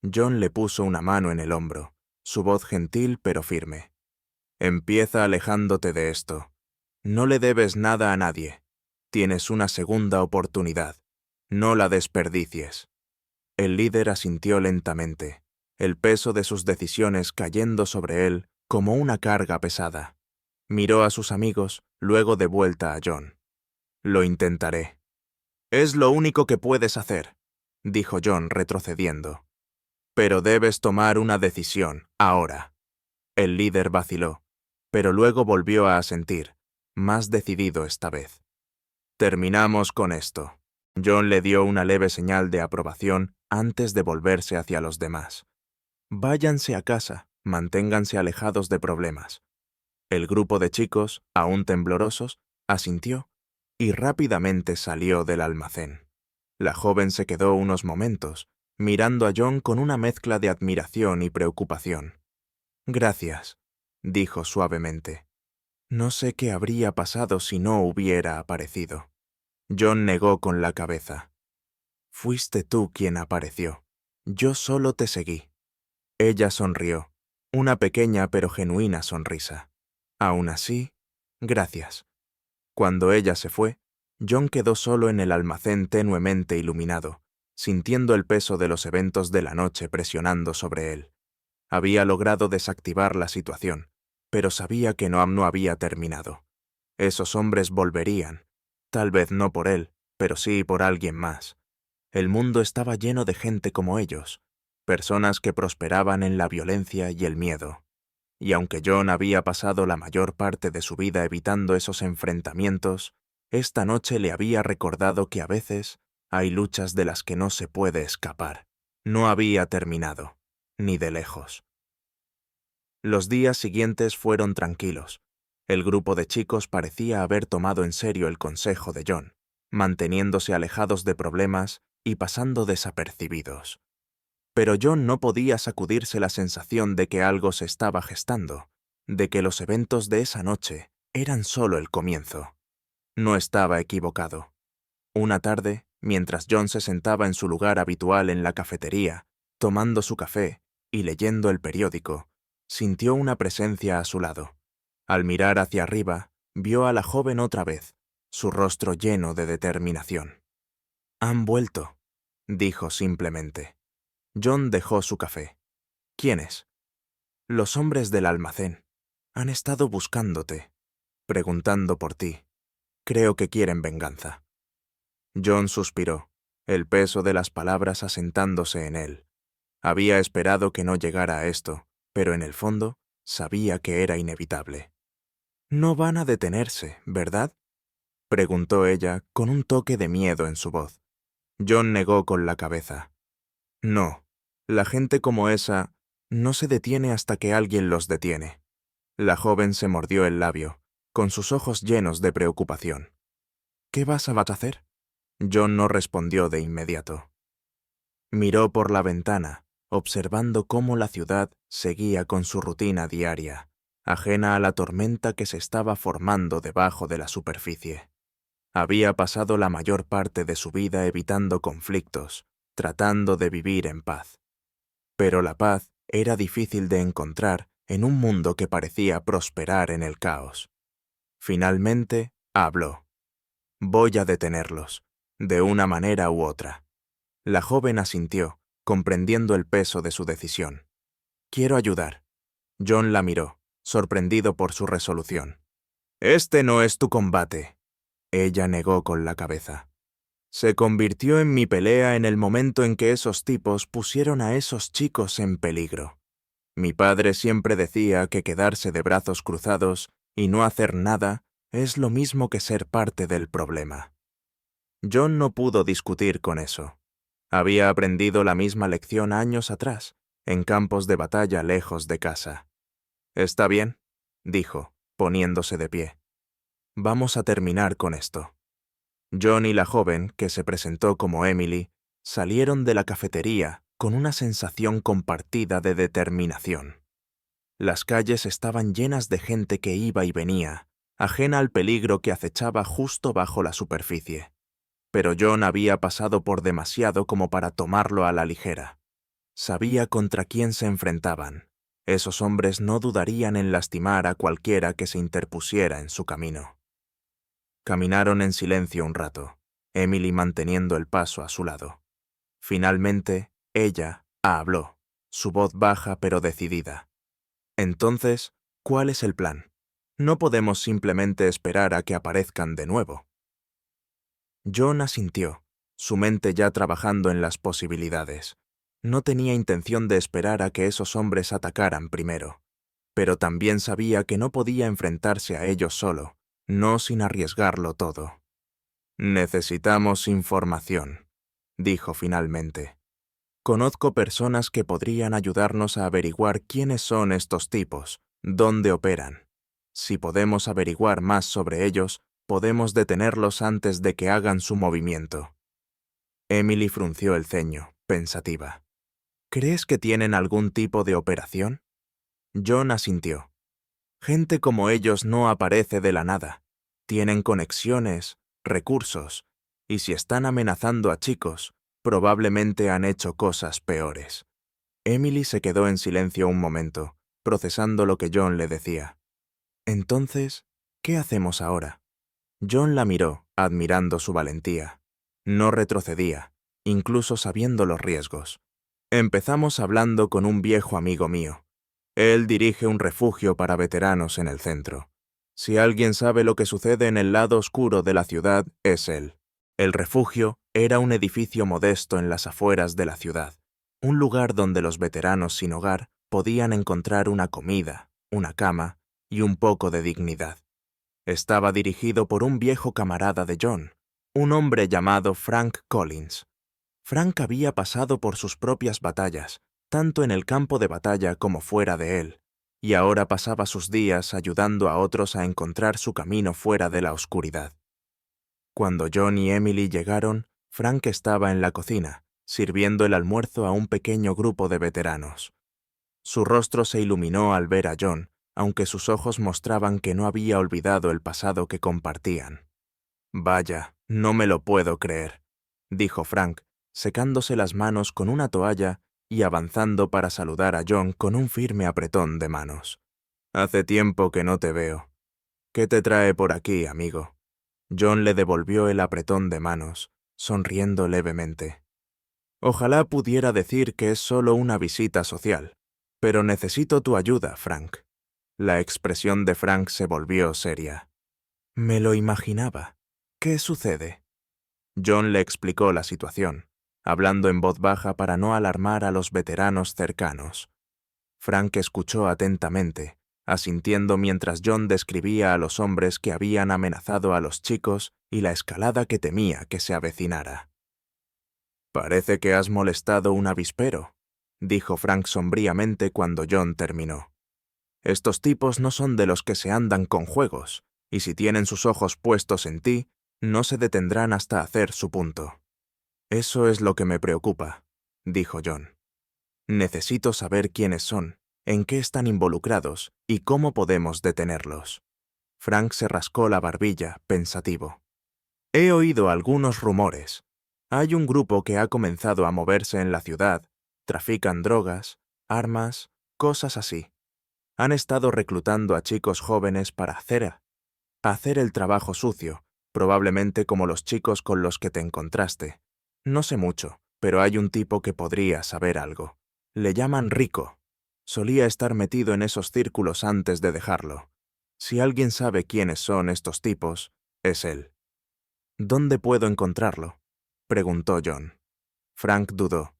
John le puso una mano en el hombro, su voz gentil pero firme. «Empieza alejándote de esto. No le debes nada a nadie. Tienes una segunda oportunidad. No la desperdicies». El líder asintió lentamente, el peso de sus decisiones cayendo sobre él como una carga pesada. Miró a sus amigos, luego de vuelta a John. «Lo intentaré». «Es lo único que puedes hacer», dijo John retrocediendo. «Pero debes tomar una decisión, ahora». El líder vaciló, pero luego volvió a asentir, más decidido esta vez. «Terminamos con esto». John le dio una leve señal de aprobación antes de volverse hacia los demás. «Váyanse a casa, manténganse alejados de problemas». El grupo de chicos, aún temblorosos, asintió y rápidamente salió del almacén. La joven se quedó unos momentos, mirando a John con una mezcla de admiración y preocupación. «Gracias», dijo suavemente. «No sé qué habría pasado si no hubiera aparecido». John negó con la cabeza. «Fuiste tú quien apareció. Yo solo te seguí». Ella sonrió, una pequeña pero genuina sonrisa. «Aún así, gracias». Cuando ella se fue, John quedó solo en el almacén tenuemente iluminado, sintiendo el peso de los eventos de la noche presionando sobre él. Había logrado desactivar la situación, pero sabía que no había terminado. Esos hombres volverían, tal vez no por él, pero sí por alguien más. El mundo estaba lleno de gente como ellos, personas que prosperaban en la violencia y el miedo. Y aunque John había pasado la mayor parte de su vida evitando esos enfrentamientos, esta noche le había recordado que a veces hay luchas de las que no se puede escapar. No había terminado, ni de lejos. Los días siguientes fueron tranquilos. El grupo de chicos parecía haber tomado en serio el consejo de John, manteniéndose alejados de problemas y pasando desapercibidos. Pero John no podía sacudirse la sensación de que algo se estaba gestando, de que los eventos de esa noche eran solo el comienzo. No estaba equivocado. Una tarde, mientras John se sentaba en su lugar habitual en la cafetería, tomando su café y leyendo el periódico, sintió una presencia a su lado. Al mirar hacia arriba, vio a la joven otra vez, su rostro lleno de determinación. «Han vuelto», dijo simplemente. John dejó su café. «¿Quiénes?» «Los hombres del almacén. Han estado buscándote, preguntando por ti. Creo que quieren venganza». John suspiró, el peso de las palabras asentándose en él. Había esperado que no llegara a esto, pero en el fondo sabía que era inevitable. «No van a detenerse, ¿verdad?», preguntó ella con un toque de miedo en su voz. John negó con la cabeza. «No, la gente como esa no se detiene hasta que alguien los detiene». La joven se mordió el labio, con sus ojos llenos de preocupación. «¿Qué vas a hacer?». John no respondió de inmediato. Miró por la ventana, observando cómo la ciudad seguía con su rutina diaria, ajena a la tormenta que se estaba formando debajo de la superficie. Había pasado la mayor parte de su vida evitando conflictos, tratando de vivir en paz. Pero la paz era difícil de encontrar en un mundo que parecía prosperar en el caos. Finalmente, habló. «Voy a detenerlos, de una manera u otra». La joven asintió, comprendiendo el peso de su decisión. «Quiero ayudar». John la miró, sorprendido por su resolución. «Este no es tu combate». Ella negó con la cabeza. «Se convirtió en mi pelea en el momento en que esos tipos pusieron a esos chicos en peligro. Mi padre siempre decía que quedarse de brazos cruzados y no hacer nada es lo mismo que ser parte del problema». John no pudo discutir con eso. Había aprendido la misma lección años atrás, en campos de batalla lejos de casa. «Está bien», dijo, poniéndose de pie. «Vamos a terminar con esto». John y la joven, que se presentó como Emily, salieron de la cafetería con una sensación compartida de determinación. Las calles estaban llenas de gente que iba y venía, ajena al peligro que acechaba justo bajo la superficie. Pero John había pasado por demasiado como para tomarlo a la ligera. Sabía contra quién se enfrentaban. Esos hombres no dudarían en lastimar a cualquiera que se interpusiera en su camino. Caminaron en silencio un rato, Emily manteniendo el paso a su lado. Finalmente, ella habló, su voz baja pero decidida. «Entonces, ¿cuál es el plan? No podemos simplemente esperar a que aparezcan de nuevo». John asintió, su mente ya trabajando en las posibilidades. No tenía intención de esperar a que esos hombres atacaran primero, pero también sabía que no podía enfrentarse a ellos solo, no sin arriesgarlo todo. «Necesitamos información», dijo finalmente. «Conozco personas que podrían ayudarnos a averiguar quiénes son estos tipos, dónde operan. Si podemos averiguar más sobre ellos, podemos detenerlos antes de que hagan su movimiento». Emily frunció el ceño, pensativa. «¿Crees que tienen algún tipo de operación?» John asintió. «Gente como ellos no aparece de la nada. Tienen conexiones, recursos, y si están amenazando a chicos, probablemente han hecho cosas peores». Emily se quedó en silencio un momento, procesando lo que John le decía. «Entonces, ¿qué hacemos ahora?» John la miró, admirando su valentía. No retrocedía, incluso sabiendo los riesgos. «Empezamos hablando con un viejo amigo mío. Él dirige un refugio para veteranos en el centro. Si alguien sabe lo que sucede en el lado oscuro de la ciudad, es él». El refugio era un edificio modesto en las afueras de la ciudad, un lugar donde los veteranos sin hogar podían encontrar una comida, una cama y un poco de dignidad. Estaba dirigido por un viejo camarada de John, un hombre llamado Frank Collins. Frank había pasado por sus propias batallas, tanto en el campo de batalla como fuera de él, y ahora pasaba sus días ayudando a otros a encontrar su camino fuera de la oscuridad. Cuando John y Emily llegaron, Frank estaba en la cocina, sirviendo el almuerzo a un pequeño grupo de veteranos. Su rostro se iluminó al ver a John, aunque sus ojos mostraban que no había olvidado el pasado que compartían. «Vaya, no me lo puedo creer», dijo Frank, secándose las manos con una toalla y avanzando para saludar a John con un firme apretón de manos. «Hace tiempo que no te veo. ¿Qué te trae por aquí, amigo?» John le devolvió el apretón de manos, sonriendo levemente. «Ojalá pudiera decir que es solo una visita social, pero necesito tu ayuda, Frank». La expresión de Frank se volvió seria. «Me lo imaginaba. ¿Qué sucede?» John le explicó la situación, hablando en voz baja para no alarmar a los veteranos cercanos. Frank escuchó atentamente, asintiendo mientras John describía a los hombres que habían amenazado a los chicos y la escalada que temía que se avecinara. «Parece que has molestado un avispero», dijo Frank sombríamente cuando John terminó. «Estos tipos no son de los que se andan con juegos, y si tienen sus ojos puestos en ti, no se detendrán hasta hacer su punto». «Eso es lo que me preocupa», dijo John. «Necesito saber quiénes son, en qué están involucrados y cómo podemos detenerlos». Frank se rascó la barbilla, pensativo. «He oído algunos rumores. Hay un grupo que ha comenzado a moverse en la ciudad, trafican drogas, armas, cosas así. Han estado reclutando a chicos jóvenes para hacer el trabajo sucio, probablemente como los chicos con los que te encontraste. No sé mucho, pero hay un tipo que podría saber algo. Le llaman Rico. Solía estar metido en esos círculos antes de dejarlo. Si alguien sabe quiénes son estos tipos, es él». «¿Dónde puedo encontrarlo?», preguntó John. Frank dudó.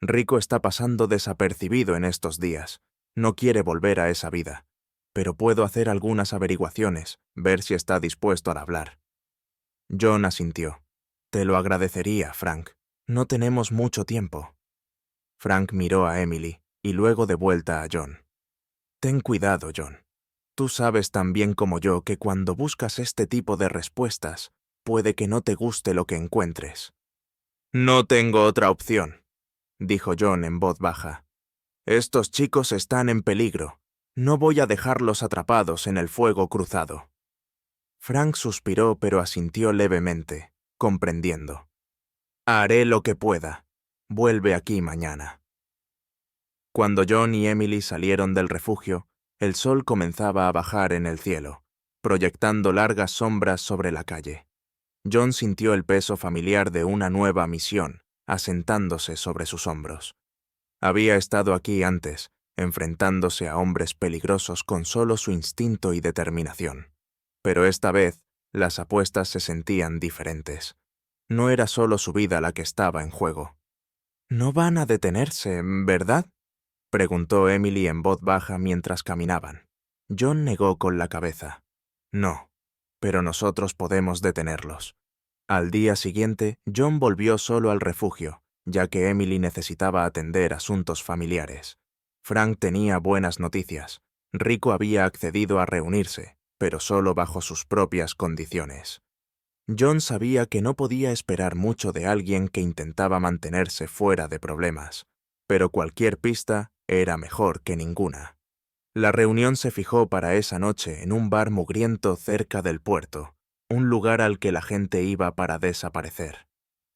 «Rico está pasando desapercibido en estos días. No quiere volver a esa vida. Pero puedo hacer algunas averiguaciones, ver si está dispuesto a hablar». John asintió. «Te lo agradecería, Frank. No tenemos mucho tiempo». Frank miró a Emily y luego de vuelta a John. «Ten cuidado, John. Tú sabes tan bien como yo que cuando buscas este tipo de respuestas, puede que no te guste lo que encuentres». «No tengo otra opción», dijo John en voz baja. «Estos chicos están en peligro. No voy a dejarlos atrapados en el fuego cruzado». Frank suspiró pero asintió levemente, comprendiendo. «Haré lo que pueda. Vuelve aquí mañana». Cuando John y Emily salieron del refugio, el sol comenzaba a bajar en el cielo, proyectando largas sombras sobre la calle. John sintió el peso familiar de una nueva misión, asentándose sobre sus hombros. Había estado aquí antes, enfrentándose a hombres peligrosos con solo su instinto y determinación. Pero esta vez, las apuestas se sentían diferentes. No era solo su vida la que estaba en juego. «No van a detenerse, ¿verdad?», preguntó Emily en voz baja mientras caminaban. John negó con la cabeza. «No, pero nosotros podemos detenerlos». Al día siguiente, John volvió solo al refugio, ya que Emily necesitaba atender asuntos familiares. Frank tenía buenas noticias. Rico había accedido a reunirse, pero solo bajo sus propias condiciones. John sabía que no podía esperar mucho de alguien que intentaba mantenerse fuera de problemas, pero cualquier pista era mejor que ninguna. La reunión se fijó para esa noche en un bar mugriento cerca del puerto, un lugar al que la gente iba para desaparecer.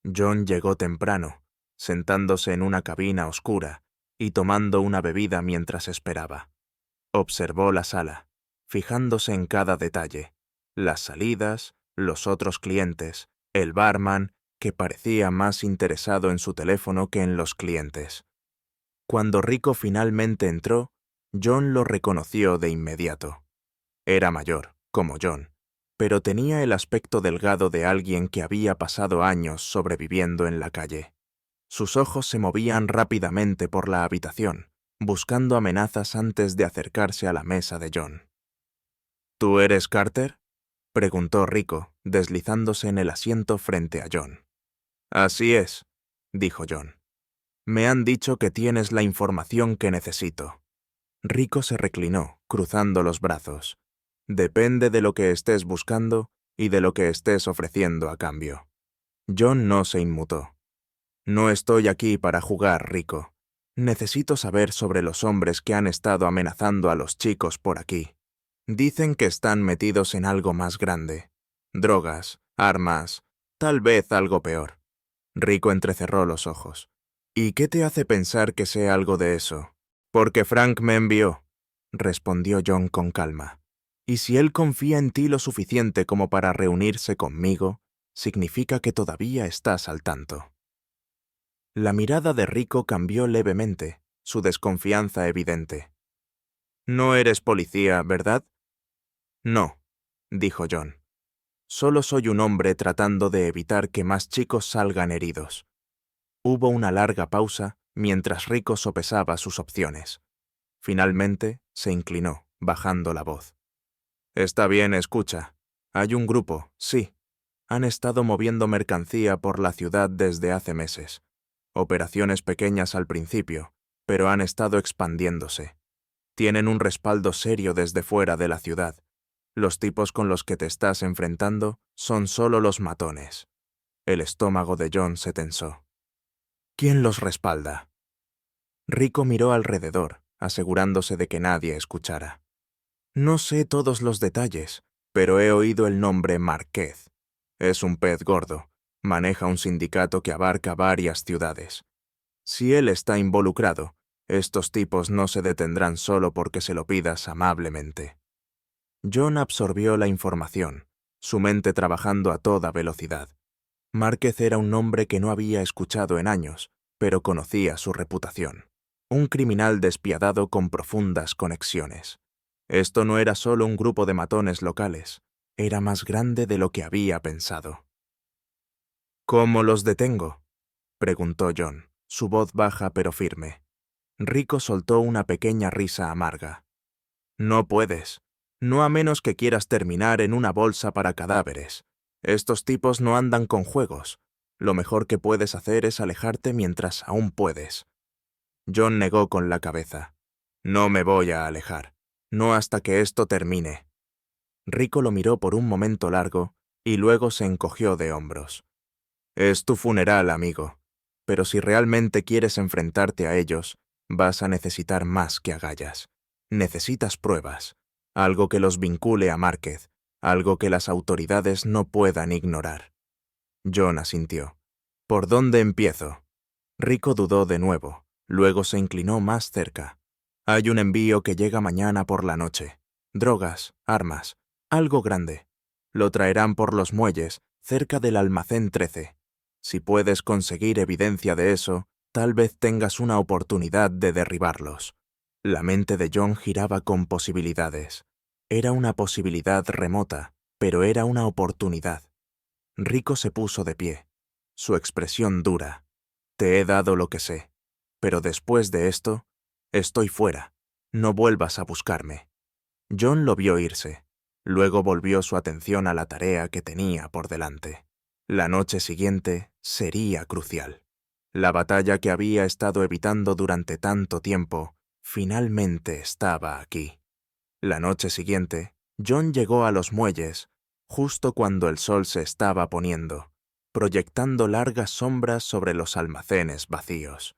John llegó temprano, sentándose en una cabina oscura y tomando una bebida mientras esperaba. Observó la sala, fijándose en cada detalle, las salidas, los otros clientes, el barman, que parecía más interesado en su teléfono que en los clientes. Cuando Rico finalmente entró, John lo reconoció de inmediato. Era mayor, como John, pero tenía el aspecto delgado de alguien que había pasado años sobreviviendo en la calle. Sus ojos se movían rápidamente por la habitación, buscando amenazas antes de acercarse a la mesa de John. ¿Tú eres Carter?, preguntó Rico, deslizándose en el asiento frente a John. Así es, dijo John. Me han dicho que tienes la información que necesito. Rico se reclinó, cruzando los brazos. Depende de lo que estés buscando y de lo que estés ofreciendo a cambio. John no se inmutó. No estoy aquí para jugar, Rico. Necesito saber sobre los hombres que han estado amenazando a los chicos por aquí. Dicen que están metidos en algo más grande. Drogas, armas, tal vez algo peor. Rico entrecerró los ojos. ¿Y qué te hace pensar que sé algo de eso? Porque Frank me envió, respondió John con calma. Y si él confía en ti lo suficiente como para reunirse conmigo, significa que todavía estás al tanto. La mirada de Rico cambió levemente, su desconfianza evidente. No eres policía, ¿verdad? No, dijo John. Solo soy un hombre tratando de evitar que más chicos salgan heridos. Hubo una larga pausa mientras Rico sopesaba sus opciones. Finalmente se inclinó, bajando la voz. Está bien, escucha. Hay un grupo, sí. Han estado moviendo mercancía por la ciudad desde hace meses. Operaciones pequeñas al principio, pero han estado expandiéndose. Tienen un respaldo serio desde fuera de la ciudad. Los tipos con los que te estás enfrentando son solo los matones. El estómago de John se tensó. ¿Quién los respalda? Rico miró alrededor, asegurándose de que nadie escuchara. No sé todos los detalles, pero he oído el nombre Márquez. Es un pez gordo. Maneja un sindicato que abarca varias ciudades. Si él está involucrado, estos tipos no se detendrán solo porque se lo pidas amablemente. John absorbió la información, su mente trabajando a toda velocidad. Márquez era un nombre que no había escuchado en años, pero conocía su reputación. Un criminal despiadado con profundas conexiones. Esto no era solo un grupo de matones locales, era más grande de lo que había pensado. ¿Cómo los detengo?, preguntó John, su voz baja pero firme. Rico soltó una pequeña risa amarga. No puedes, no a menos que quieras terminar en una bolsa para cadáveres. Estos tipos no andan con juegos. Lo mejor que puedes hacer es alejarte mientras aún puedes. John negó con la cabeza. No me voy a alejar, no hasta que esto termine. Rico lo miró por un momento largo y luego se encogió de hombros. Es tu funeral, amigo, pero si realmente quieres enfrentarte a ellos, vas a necesitar más que agallas. Necesitas pruebas, algo que los vincule a Márquez, algo que las autoridades no puedan ignorar. John asintió. ¿Por dónde empiezo? Rico dudó de nuevo, luego se inclinó más cerca. Hay un envío que llega mañana por la noche. Drogas, armas, algo grande. Lo traerán por los muelles, cerca del almacén 13. Si puedes conseguir evidencia de eso, tal vez tengas una oportunidad de derribarlos. La mente de John giraba con posibilidades. Era una posibilidad remota, pero era una oportunidad. Rico se puso de pie, su expresión dura. Te he dado lo que sé, pero después de esto, estoy fuera. No vuelvas a buscarme. John lo vio irse. Luego volvió su atención a la tarea que tenía por delante. La noche siguiente sería crucial. La batalla que había estado evitando durante tanto tiempo, finalmente estaba aquí. La noche siguiente, John llegó a los muelles, justo cuando el sol se estaba poniendo, proyectando largas sombras sobre los almacenes vacíos.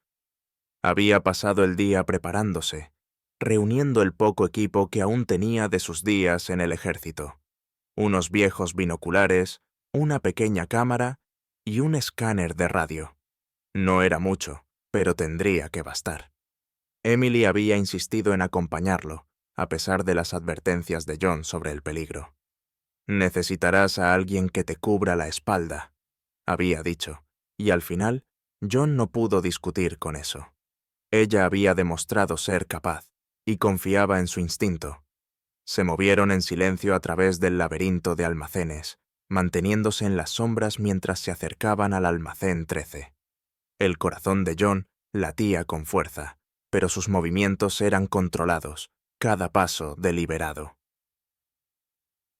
Había pasado el día preparándose, reuniendo el poco equipo que aún tenía de sus días en el ejército. Unos viejos binoculares, una pequeña cámara y un escáner de radio. No era mucho, pero tendría que bastar. Emily había insistido en acompañarlo, a pesar de las advertencias de John sobre el peligro. Necesitarás a alguien que te cubra la espalda, había dicho, y al final, John no pudo discutir con eso. Ella había demostrado ser capaz, y confiaba en su instinto. Se movieron en silencio a través del laberinto de almacenes, manteniéndose en las sombras mientras se acercaban al almacén 13. El corazón de John latía con fuerza, pero sus movimientos eran controlados, cada paso deliberado.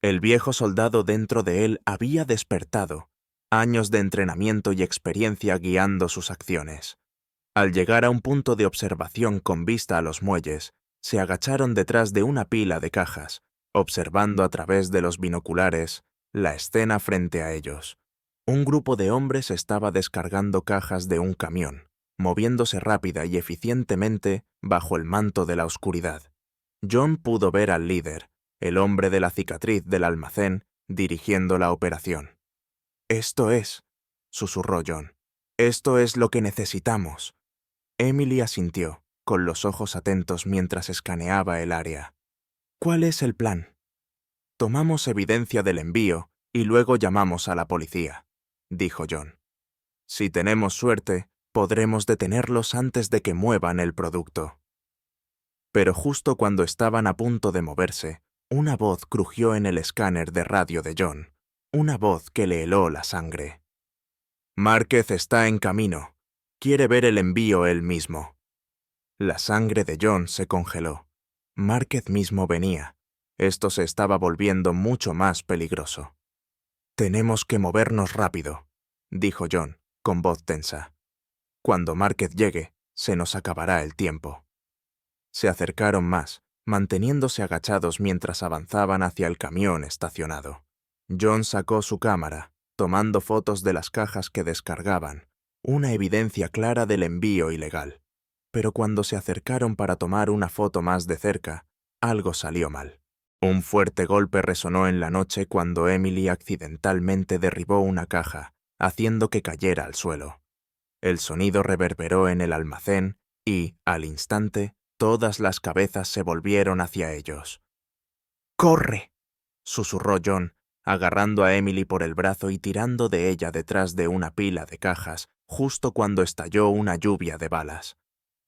El viejo soldado dentro de él había despertado, años de entrenamiento y experiencia guiando sus acciones. Al llegar a un punto de observación con vista a los muelles, se agacharon detrás de una pila de cajas, observando a través de los binoculares la escena frente a ellos. Un grupo de hombres estaba descargando cajas de un camión, moviéndose rápida y eficientemente bajo el manto de la oscuridad. John pudo ver al líder, el hombre de la cicatriz del almacén, dirigiendo la operación. «Esto es», susurró John. «Esto es lo que necesitamos». Emily asintió, con los ojos atentos mientras escaneaba el área. «¿Cuál es el plan?» «Tomamos evidencia del envío y luego llamamos a la policía», dijo John. «Si tenemos suerte, podremos detenerlos antes de que muevan el producto». Pero justo cuando estaban a punto de moverse, una voz crujió en el escáner de radio de John, una voz que le heló la sangre. «Márquez está en camino. Quiere ver el envío él mismo». La sangre de John se congeló. Márquez mismo venía. Esto se estaba volviendo mucho más peligroso. «Tenemos que movernos rápido», dijo John, con voz tensa. «Cuando Márquez llegue, se nos acabará el tiempo». Se acercaron más, manteniéndose agachados mientras avanzaban hacia el camión estacionado. John sacó su cámara, tomando fotos de las cajas que descargaban, una evidencia clara del envío ilegal. Pero cuando se acercaron para tomar una foto más de cerca, algo salió mal. Un fuerte golpe resonó en la noche cuando Emily accidentalmente derribó una caja, haciendo que cayera al suelo. El sonido reverberó en el almacén y, al instante, todas las cabezas se volvieron hacia ellos. «¡Corre!», susurró John, agarrando a Emily por el brazo y tirando de ella detrás de una pila de cajas, justo cuando estalló una lluvia de balas.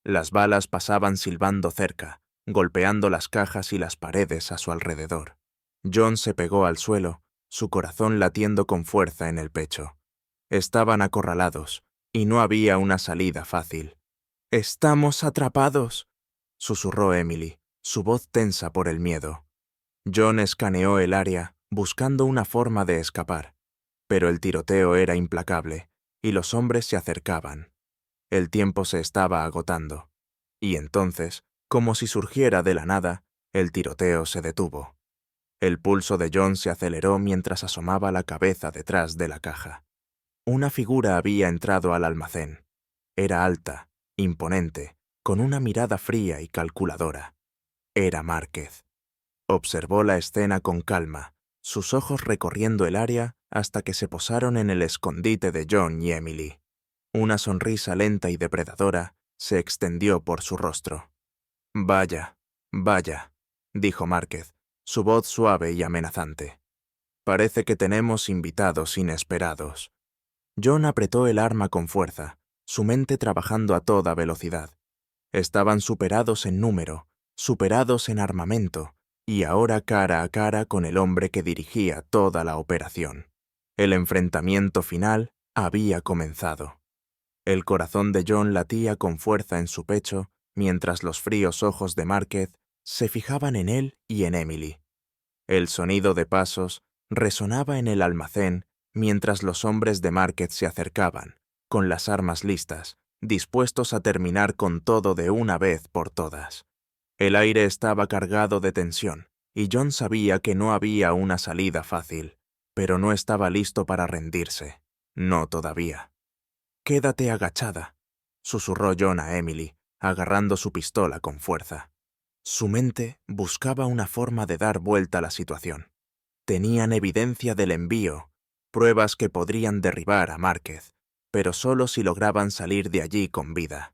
Las balas pasaban silbando cerca, golpeando las cajas y las paredes a su alrededor. John se pegó al suelo, su corazón latiendo con fuerza en el pecho. Estaban acorralados, y no había una salida fácil. «¡Estamos atrapados!», susurró Emily, su voz tensa por el miedo. John escaneó el área, buscando una forma de escapar, pero el tiroteo era implacable, y los hombres se acercaban. El tiempo se estaba agotando, y entonces, como si surgiera de la nada, el tiroteo se detuvo. El pulso de John se aceleró mientras asomaba la cabeza detrás de la caja. Una figura había entrado al almacén. Era alta, imponente, con una mirada fría y calculadora. Era Márquez. Observó la escena con calma, sus ojos recorriendo el área hasta que se posaron en el escondite de John y Emily. Una sonrisa lenta y depredadora se extendió por su rostro. «Vaya, vaya», dijo Márquez, su voz suave y amenazante. «Parece que tenemos invitados inesperados». John apretó el arma con fuerza, su mente trabajando a toda velocidad. Estaban superados en número, superados en armamento, y ahora cara a cara con el hombre que dirigía toda la operación. El enfrentamiento final había comenzado. El corazón de John latía con fuerza en su pecho, mientras los fríos ojos de Márquez se fijaban en él y en Emily. El sonido de pasos resonaba en el almacén mientras los hombres de Márquez se acercaban, con las armas listas, dispuestos a terminar con todo de una vez por todas. El aire estaba cargado de tensión, y John sabía que no había una salida fácil, pero no estaba listo para rendirse. No todavía. «Quédate agachada», susurró John a Emily, agarrando su pistola con fuerza. Su mente buscaba una forma de dar vuelta a la situación. Tenían evidencia del envío, pruebas que podrían derribar a Márquez, pero solo si lograban salir de allí con vida.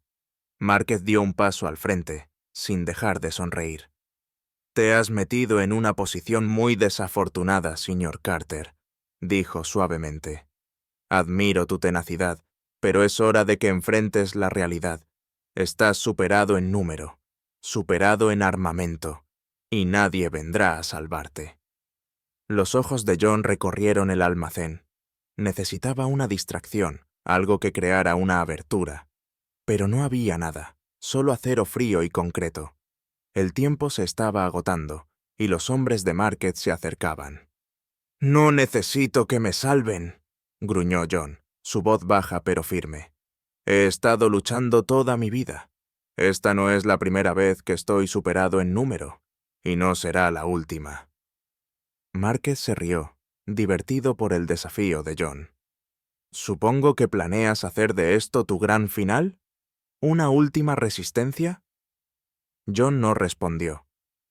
Márquez dio un paso al frente, sin dejar de sonreír. «Te has metido en una posición muy desafortunada, señor Carter», dijo suavemente. «Admiro tu tenacidad, pero es hora de que enfrentes la realidad. Estás superado en número, superado en armamento, y nadie vendrá a salvarte». Los ojos de John recorrieron el almacén. Necesitaba una distracción, algo que creara una abertura. Pero no había nada, solo acero frío y concreto. El tiempo se estaba agotando, y los hombres de Market se acercaban. «No necesito que me salven», gruñó John, su voz baja pero firme. «He estado luchando toda mi vida. Esta no es la primera vez que estoy superado en número, y no será la última». Márquez se rió, divertido por el desafío de John. «Supongo que planeas hacer de esto tu gran final. ¿Una última resistencia?» John no respondió.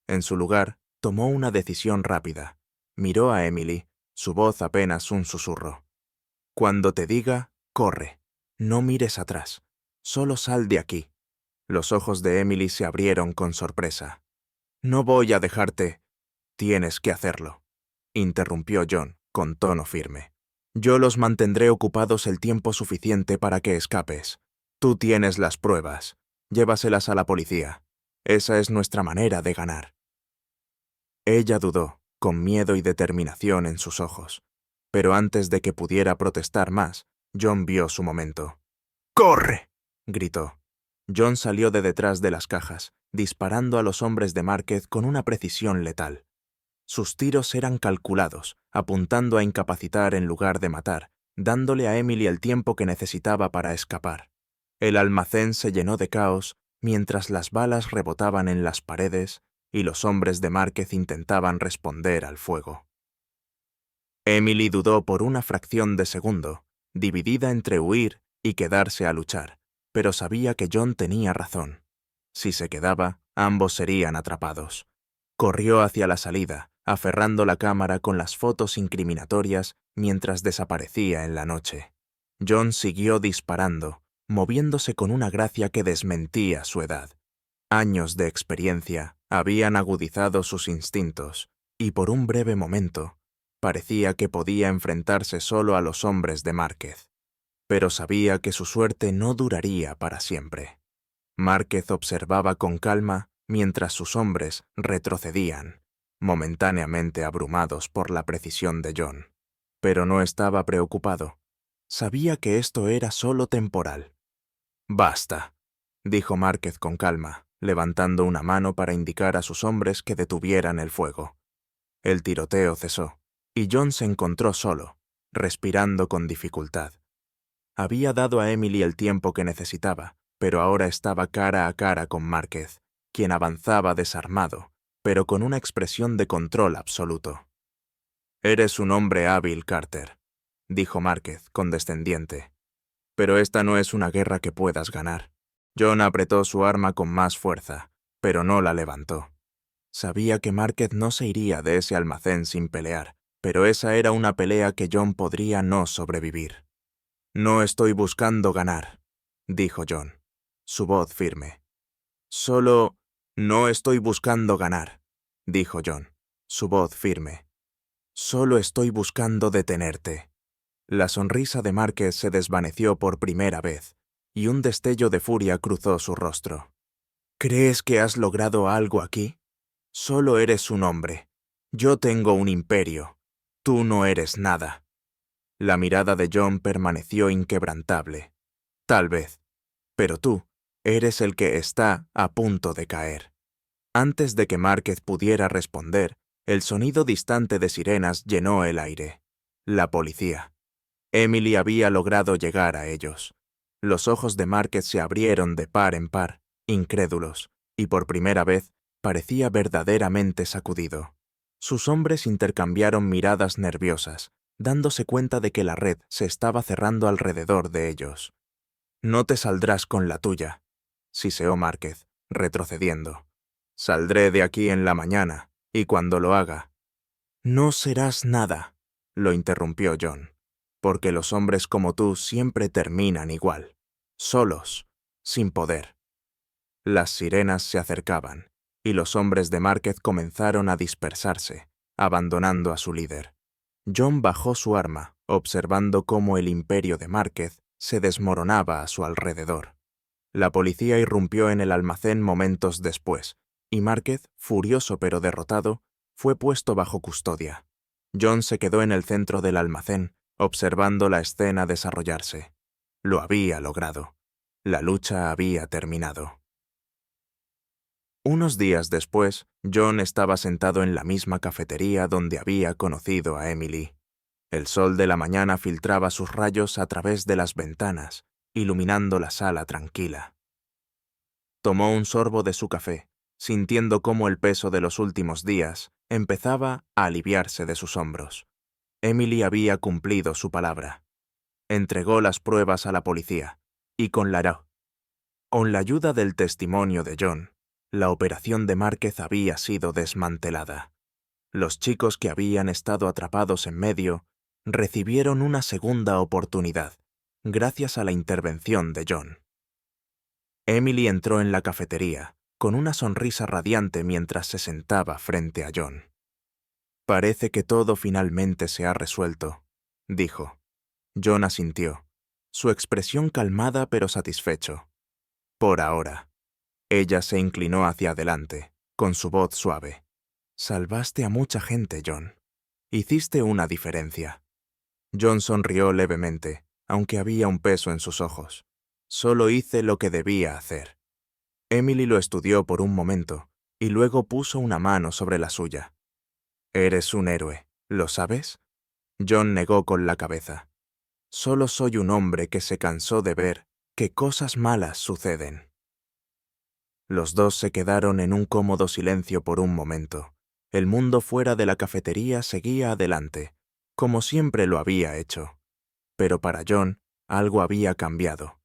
En su lugar, tomó una decisión rápida. Miró a Emily, su voz apenas un susurro. «Cuando te diga, corre. No mires atrás. Solo sal de aquí». Los ojos de Emily se abrieron con sorpresa. «No voy a dejarte». «Tienes que hacerlo», interrumpió John, con tono firme. «Yo los mantendré ocupados el tiempo suficiente para que escapes. Tú tienes las pruebas. Llévaselas a la policía. Esa es nuestra manera de ganar». Ella dudó, con miedo y determinación en sus ojos. Pero antes de que pudiera protestar más, John vio su momento. «¡Corre!», gritó. John salió de detrás de las cajas, disparando a los hombres de Márquez con una precisión letal. Sus tiros eran calculados, apuntando a incapacitar en lugar de matar, dándole a Emily el tiempo que necesitaba para escapar. El almacén se llenó de caos mientras las balas rebotaban en las paredes y los hombres de Márquez intentaban responder al fuego. Emily dudó por una fracción de segundo, dividida entre huir y quedarse a luchar, pero sabía que John tenía razón. Si se quedaba, ambos serían atrapados. Corrió hacia la salida, aferrando la cámara con las fotos incriminatorias mientras desaparecía en la noche. John siguió disparando, moviéndose con una gracia que desmentía su edad. Años de experiencia habían agudizado sus instintos, y por un breve momento parecía que podía enfrentarse solo a los hombres de Márquez. Pero sabía que su suerte no duraría para siempre. Márquez observaba con calma mientras sus hombres retrocedían, momentáneamente abrumados por la precisión de John. Pero no estaba preocupado. Sabía que esto era solo temporal. «Basta», dijo Márquez con calma, levantando una mano para indicar a sus hombres que detuvieran el fuego. El tiroteo cesó, y John se encontró solo, respirando con dificultad. Había dado a Emily el tiempo que necesitaba, pero ahora estaba cara a cara con Márquez, quien avanzaba desarmado, pero con una expresión de control absoluto. «Eres un hombre hábil, Carter», dijo Márquez, condescendiente. «Pero esta no es una guerra que puedas ganar». John apretó su arma con más fuerza, pero no la levantó. Sabía que Márquez no se iría de ese almacén sin pelear, pero esa era una pelea que John podría no sobrevivir. «No estoy buscando ganar», dijo John, su voz firme. «Solo no estoy buscando ganar», dijo John, su voz firme. «Solo estoy buscando detenerte». La sonrisa de Márquez se desvaneció por primera vez, y un destello de furia cruzó su rostro. «¿Crees que has logrado algo aquí? Solo eres un hombre. Yo tengo un imperio. Tú no eres nada». La mirada de John permaneció inquebrantable. «Tal vez. Pero tú eres el que está a punto de caer». Antes de que Márquez pudiera responder, el sonido distante de sirenas llenó el aire. La policía. Emily había logrado llegar a ellos. Los ojos de Márquez se abrieron de par en par, incrédulos, y por primera vez parecía verdaderamente sacudido. Sus hombres intercambiaron miradas nerviosas, dándose cuenta de que la red se estaba cerrando alrededor de ellos. «No te saldrás con la tuya», siseó Márquez, retrocediendo. «Saldré de aquí en la mañana, y cuando lo haga». «No serás nada», lo interrumpió John, «porque los hombres como tú siempre terminan igual, solos, sin poder». Las sirenas se acercaban, y los hombres de Márquez comenzaron a dispersarse, abandonando a su líder. John bajó su arma, observando cómo el imperio de Márquez se desmoronaba a su alrededor. La policía irrumpió en el almacén momentos después, y Márquez, furioso pero derrotado, fue puesto bajo custodia. John se quedó en el centro del almacén, observando la escena desarrollarse. Lo había logrado. La lucha había terminado. Unos días después, John estaba sentado en la misma cafetería donde había conocido a Emily. El sol de la mañana filtraba sus rayos a través de las ventanas, iluminando la sala tranquila. Tomó un sorbo de su café, sintiendo cómo el peso de los últimos días empezaba a aliviarse de sus hombros. Emily había cumplido su palabra. Entregó las pruebas a la policía, y con la ayuda del testimonio de John, la operación de Márquez había sido desmantelada. Los chicos que habían estado atrapados en medio recibieron una segunda oportunidad, gracias a la intervención de John. Emily entró en la cafetería, con una sonrisa radiante mientras se sentaba frente a John. «Parece que todo finalmente se ha resuelto», dijo. John asintió, su expresión calmada pero satisfecho. «Por ahora». Ella se inclinó hacia adelante, con su voz suave. «Salvaste a mucha gente, John. Hiciste una diferencia». John sonrió levemente, aunque había un peso en sus ojos. «Solo hice lo que debía hacer». Emily lo estudió por un momento, y luego puso una mano sobre la suya. «Eres un héroe, ¿lo sabes?» John negó con la cabeza. «Solo soy un hombre que se cansó de ver que cosas malas suceden». Los dos se quedaron en un cómodo silencio por un momento. El mundo fuera de la cafetería seguía adelante, como siempre lo había hecho. Pero para John, algo había cambiado.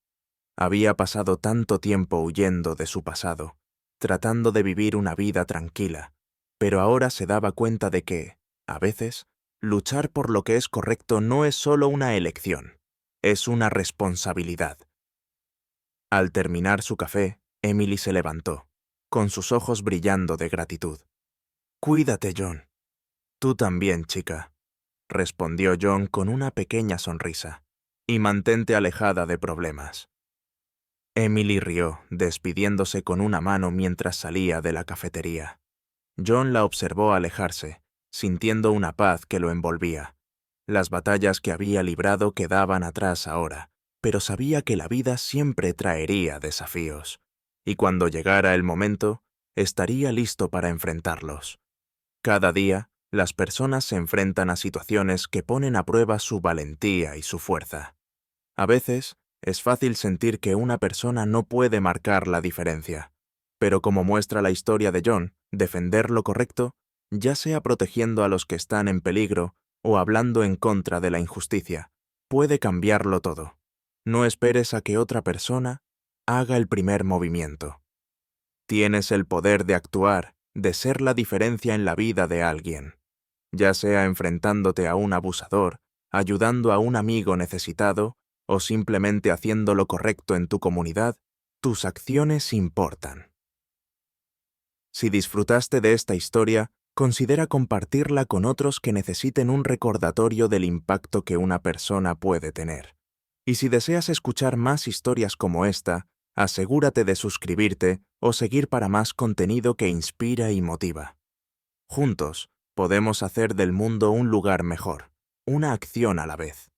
Había pasado tanto tiempo huyendo de su pasado, tratando de vivir una vida tranquila, pero ahora se daba cuenta de que, a veces, luchar por lo que es correcto no es solo una elección, es una responsabilidad. Al terminar su café, Emily se levantó, con sus ojos brillando de gratitud. «Cuídate, John». «Tú también, chica», respondió John con una pequeña sonrisa, «y mantente alejada de problemas». Emily rió, despidiéndose con una mano mientras salía de la cafetería. John la observó alejarse, sintiendo una paz que lo envolvía. Las batallas que había librado quedaban atrás ahora, pero sabía que la vida siempre traería desafíos, y cuando llegara el momento, estaría listo para enfrentarlos. Cada día, las personas se enfrentan a situaciones que ponen a prueba su valentía y su fuerza. A veces, es fácil sentir que una persona no puede marcar la diferencia, pero como muestra la historia de John, defender lo correcto, ya sea protegiendo a los que están en peligro o hablando en contra de la injusticia, puede cambiarlo todo. No esperes a que otra persona haga el primer movimiento. Tienes el poder de actuar, de ser la diferencia en la vida de alguien, ya sea enfrentándote a un abusador, ayudando a un amigo necesitado o simplemente haciendo lo correcto en tu comunidad. Tus acciones importan. Si disfrutaste de esta historia, considera compartirla con otros que necesiten un recordatorio del impacto que una persona puede tener. Y si deseas escuchar más historias como esta, asegúrate de suscribirte o seguir para más contenido que inspira y motiva. Juntos, podemos hacer del mundo un lugar mejor, una acción a la vez.